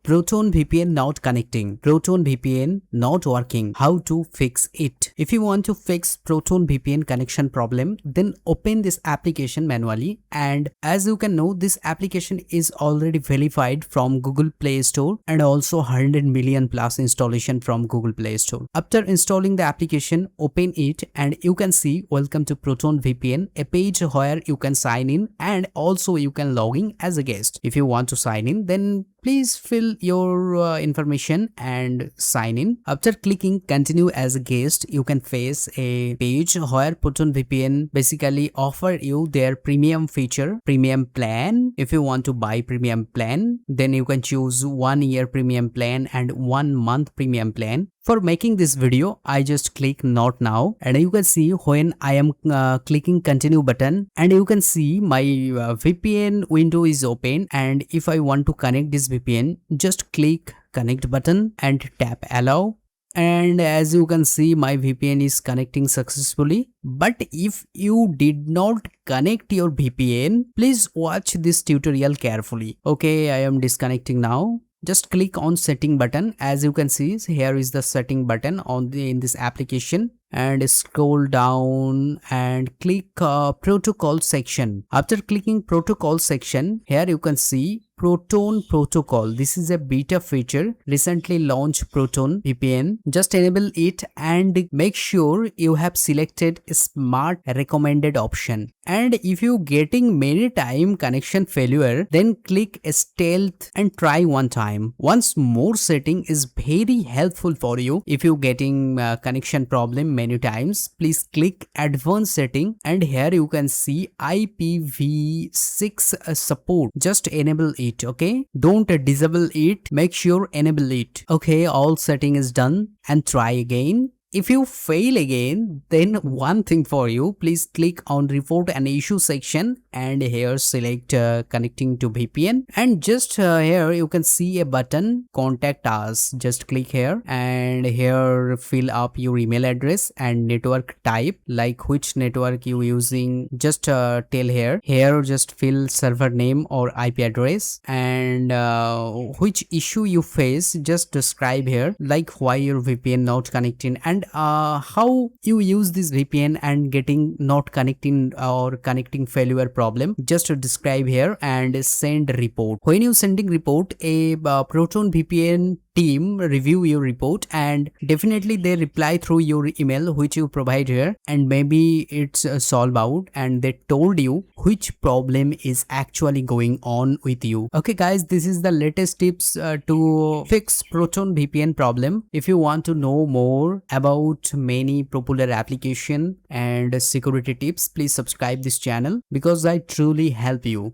Proton VPN not connecting. Proton VPN not working. How to fix it? If you want to fix Proton VPN connection problem, then open this application manually. And as you can know, this application is already verified from Google Play Store and also 100 million plus installation from Google Play Store. After installing the application, open it and you can see welcome to Proton VPN, a page where you can sign in and also you can log in as a guest. If you want to sign in, then please fill your information and sign in. After clicking continue as a guest, you can face a page where Proton VPN basically offer you their premium feature, premium plan. If you want to buy premium plan, then you can choose 1 year premium plan and 1 month premium plan. For making this video, I just click not now and you can see when I am clicking continue button and you can see my VPN window is open, and if I want to connect this VPN, just click connect button and tap allow. And as you can see, my VPN is connecting successfully. But if you did not connect your VPN, please watch this tutorial carefully. Okay, I am disconnecting now. Just click on setting button. As you can see, here is the setting button in this application, and scroll down and click protocol section. After clicking protocol section, here you can see Proton protocol. This is a beta feature, recently launched Proton VPN. Just enable it and make sure you have selected smart recommended option. And if you getting many time connection failure, then click stealth and try one time. Once more setting is very helpful for you. If you getting connection problem many times, please click advanced setting and here you can see IPv6 support. Just enable it. Okay, don't disable it, make sure enable it. Okay, all setting is done and try again. If you fail again, then one thing for you, please click on report an issue section and here select connecting to VPN, and just here you can see a button contact us. Just click here and here fill up your email address and network type, like which network you using. Just tell here just fill server name or IP address, and which issue you face, just describe here, like why your VPN not connecting and how you use this VPN and getting not connecting or connecting failure problem. Just to describe here and send report. When you sending report, a Proton VPN team review your report and definitely they reply through your email which you provide here, and maybe it's solved out and they told you which problem is actually going on with you. Okay guys, this is the latest tips to fix Proton VPN problem. If you want to know more about many popular application and security tips, please subscribe this channel because I truly help you.